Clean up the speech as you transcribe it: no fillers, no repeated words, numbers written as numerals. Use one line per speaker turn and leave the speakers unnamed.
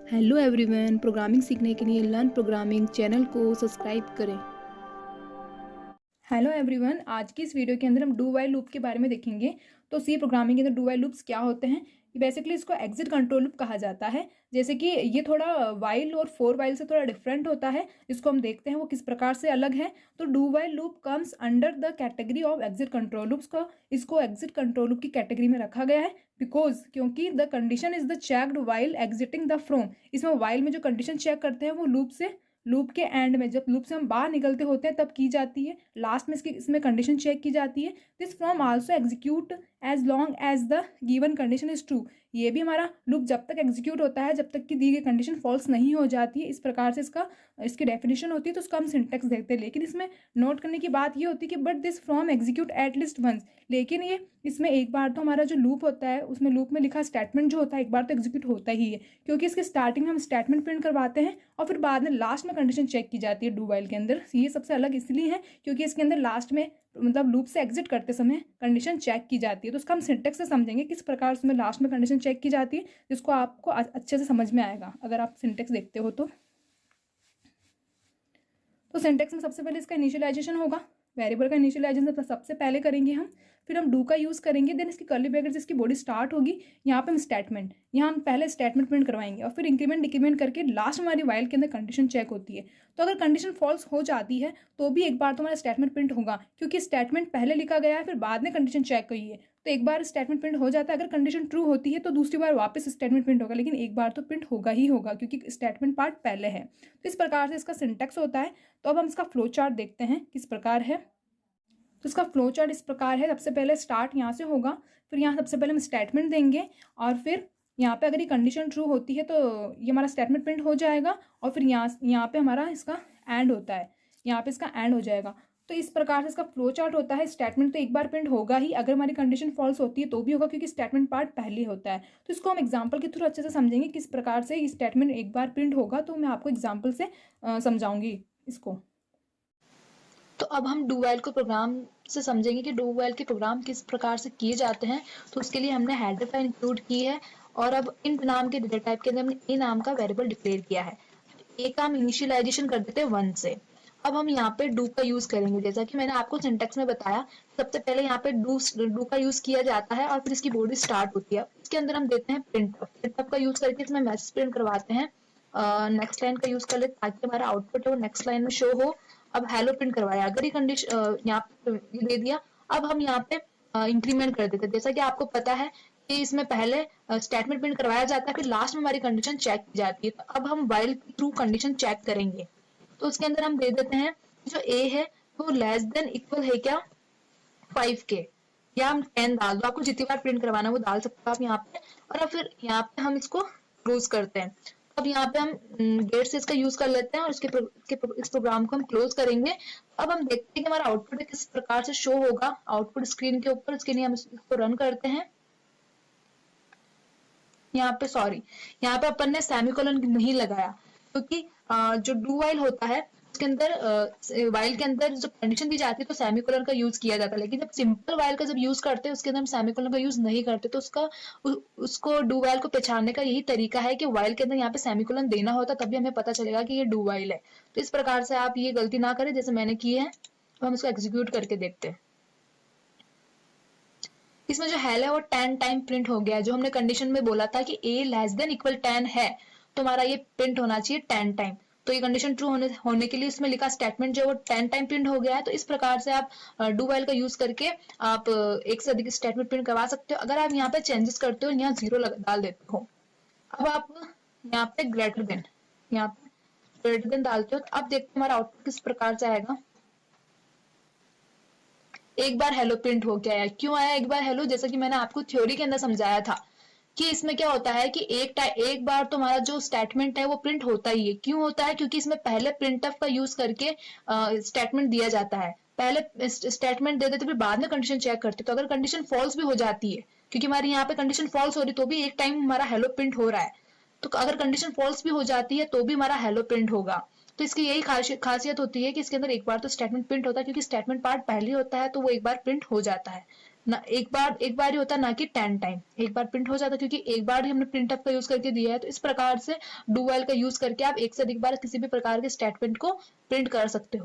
Hello everyone, programming सीखने के लिए लर्न प्रोग्रामिंग चैनल को सब्सक्राइब करें। हेलो एवरीवन, आज की इस वीडियो के अंदर हम डू वाइल लूप के बारे में देखेंगे। तो सी प्रोग्रामिंग के अंदर डू वाइल लूप्स क्या होते हैं। बेसिकली इसको एग्जिट कंट्रोल लूप कहा जाता है। जैसे कि ये थोड़ा वाइल और फोर वाइल से थोड़ा डिफरेंट होता है। इसको हम देखते हैं वो किस प्रकार से अलग है। तो do while loop comes under the category of exit control loops को इसको एग्जिट कंट्रोल लूप की कैटेगरी में रखा गया है बिकॉज क्योंकि the condition is the checked while exiting the from. इसमें वाइल में जो कंडीशन चेक करते हैं वो लूप के एंड में, जब लूप से हम बाहर निकलते होते हैं तब की जाती है। लास्ट में इसमें कंडीशन चेक की जाती है। This from also execute as long as the given condition is true. ये भी हमारा लूप जब तक एग्जीक्यूट होता है जब तक कि दी गई कंडीशन फॉल्स नहीं हो जाती है। इस प्रकार से इसकी डेफिनेशन होती है। तो उसका हम सिंटेक्स देखते हैं। लेकिन इसमें नोट करने की बात ये होती है कि but this from execute at least once. लेकिन ये इसमें एक बार तो हमारा जो लूप होता है उसमें लूप में लिखा स्टेटमेंट जो होता है एक बार तो एग्जीक्यूट होता ही है, क्योंकि इसके स्टार्टिंग में हम स्टेटमेंट प्रिंट करवाते हैं और फिर बाद में लास्ट में कंडीशन चेक की जाती है डू वाइल के अंदर। ये सबसे अलग इसलिए है क्योंकि इसके अंदर लास्ट में मतलब लूप से एग्जिट करते समय कंडीशन चेक की जाती है। तो उसका हम सिंटेक्स से समझेंगे किस प्रकार उसमें लास्ट में कंडीशन चेक की जाती है, जिसको आपको अच्छे से समझ में आएगा अगर आप सिंटेक्स देखते हो तो सिंटेक्स में सबसे पहले इसका इनिशियलाइजेशन होगा। वेरिएबल का इनिशियलाइजेशन सबसे पहले करेंगे हम, फिर हम डू का यूज़ करेंगे। देन इसकी कर्ली ब्रैकेट्स इसकी बॉडी स्टार्ट होगी। यहाँ पे हम स्टेटमेंट, यहाँ हम पहले स्टेटमेंट प्रिंट करवाएंगे और फिर इंक्रीमेंट डिक्रीमेंट करके लास्ट हमारी वाइल के अंदर कंडीशन चेक होती है। तो अगर कंडीशन फॉल्स हो जाती है तो भी एक बार तो हमारा स्टेटमेंट प्रिंट होगा, क्योंकि स्टेटमेंट पहले लिखा गया है फिर बाद में कंडीशन चेक हुई है। तो एक बार स्टेटमेंट प्रिंट हो जाता है। अगर कंडीशन ट्रू होती है तो दूसरी बार वापस स्टेटमेंट प्रिंट होगा, लेकिन एक बार तो प्रिंट होगा ही होगा क्योंकि स्टेटमेंट पार्ट पहले है। तो इस प्रकार से इसका सिंटेक्स होता है। तो अब हम इसका फ्लो चार्ट देखते हैं किस प्रकार है। तो इसका फ्लो चार्ट इस प्रकार है। सबसे पहले स्टार्ट यहाँ से होगा, फिर यहाँ सबसे पहले हम स्टेटमेंट देंगे और फिर यहाँ पे अगर ये कंडीशन ट्रू होती है तो ये हमारा स्टेटमेंट प्रिंट हो जाएगा और फिर यहाँ पे हमारा इसका एंड होता है, यहाँ पे इसका एंड हो जाएगा। तो इस प्रकार से इसका फ्लो चार्ट होता है। स्टेटमेंट तो एक बार प्रिंट होगा ही, अगर हमारी कंडीशन फॉल्स होती है तो भी होगा क्योंकि स्टेटमेंट पार्ट पहले होता है। तो इसको हम एग्जाम्पल के थ्रू अच्छे से समझेंगे किस प्रकार से स्टेटमेंट एक बार प्रिंट होगा। तो मैं आपको एग्जाम्पल से समझाऊंगी इसको।
तो अब हम डू वाइल को प्रोग्राम से समझेंगे कि डू वाइल के प्रोग्राम किस प्रकार से किए जाते हैं। तो उसके लिए हमने हेडर फाइल इंक्लूड की है और अब इन नाम के डेटा टाइप के अंदर हमने ए नाम का वेरिएबल डिक्लेयर किया है। ए का हम इनिशियलाइजेशन कर देते हैं 1 से। अब हम यहाँ पे डू का यूज करेंगे। जैसा कि मैंने आपको सिंटेक्स में बताया, सबसे पहले यहाँ पे डू का यूज किया जाता है और फिर इसकी बॉडी स्टार्ट होती है। इसके अंदर हम देते हैं प्रिंट का यूज करके इसमें मैसेज प्रिंट करवाते हैं। नेक्स्ट लाइन का यूज कर लेते ताकि हमारा आउटपुट है वो नेक्स्ट लाइन में शो हो। अब हेलो प्रिंट करवाया, अगर ये कंडीशन यहाँ पे दे दिया। अब हम यहाँ पे इंक्रीमेंट कर देते हैं। जैसा कि आपको पता है कि इसमें पहले स्टेटमेंट प्रिंट करवाया जाता है फिर लास्ट में हमारी कंडीशन चेक की जाती है। तो अब हम वाइल के थ्रू कंडीशन चेक करेंगे। तो उसके अंदर हम दे देते हैं जो ए है वो लेस देन इक्वल है क्या 5 के, या हम 10 डाल दो। आपको जितनी बार प्रिंट करवाना वो डाल सकते हो आप यहाँ पे। और अब फिर यहाँ पे हम इसको क्लोज करते हैं। अब यहाँ पे हम गेट से इसका यूज कर लेते हैं और इस प्रोग्राम को हम क्लोज करेंगे। अब हम देखते हैं कि हमारा आउटपुट किस प्रकार से शो होगा आउटपुट स्क्रीन के ऊपर। इसके लिए हम इसको रन करते हैं। यहाँ पे अपन ने सेमीकोलन नहीं लगाया क्योंकि जो डू वाइल होता है उसके अंदर वाइल के अंदर जो कंडीशन दी जाती है तो सेमीकोलन का यूज किया जाता है। लेकिन जब सिंपल वाइल का जब यूज करते हैं उसके अंदर हम सेमीकोलन का यूज नहीं करते। तो उसको डू वाइल को पहचानने का यही तरीका है कि वाइल के अंदर यहाँ पे सेमीकोलन देना होता, तभी हमें पता चलेगा कि ये डू वाइल है। तो इस प्रकार से आप ये गलती ना करें जैसे मैंने की है। तो हम इसको एग्जीक्यूट करके देखते हैं। इसमें जो हेल है वो 10 टाइम प्रिंट हो गया। जो हमने कंडीशन में बोला था कि ए लेस देन इक्वल 10 है तो हमारा ये प्रिंट होना चाहिए 10 टाइम। तो ये कंडीशन ट्रू होने के लिए इसमें लिखा स्टेटमेंट जो वो 10 टाइम प्रिंट हो गया है। तो इस प्रकार से आप डू वाइल का यूज करके आप एक से अधिक स्टेटमेंट प्रिंट करवा सकते हो। अगर आप यहाँ पे चेंजेस करते हो, यहाँ 0 डाल देते हो। अब आप यहाँ पे ग्रेटर देन डालते हो तो अब देखते हो हमारा आउटपुट किस प्रकार से आएगा। एक बार हेलो प्रिंट हो गया है। क्यों आया एक बार हेलो? जैसा कि मैंने आपको थ्योरी के अंदर समझाया था कि इसमें क्या होता है कि एक बार तो हमारा जो स्टेटमेंट है वो प्रिंट होता ही है। क्यों होता है? क्योंकि इसमें पहले प्रिंटफ का यूज करके स्टेटमेंट दिया जाता है। पहले स्टेटमेंट दे देते फिर बाद में कंडीशन चेक करते। तो अगर कंडीशन फॉल्स भी हो जाती है, क्योंकि हमारे यहाँ पे कंडीशन फॉल्स हो रही तो भी एक टाइम हमारा हेलो प्रिंट हो रहा है। तो अगर कंडीशन फॉल्स भी हो जाती है तो भी हमारा हेलो प्रिंट होगा। तो इसकी यही खासियत होती है कि इसके अंदर एक बार तो स्टेटमेंट प्रिंट होता है, क्योंकि स्टेटमेंट पार्ट पहले होता है तो वो एक बार प्रिंट हो जाता है। ना एक बार ही होता है, ना कि 10 टाइम एक बार प्रिंट हो जाता है, क्योंकि एक बार ही हमने प्रिंटफ का यूज करके दिया है। तो इस प्रकार से डू वाइल का यूज करके आप एक से अधिक बार किसी भी प्रकार के स्टेटमेंट को प्रिंट कर सकते हो।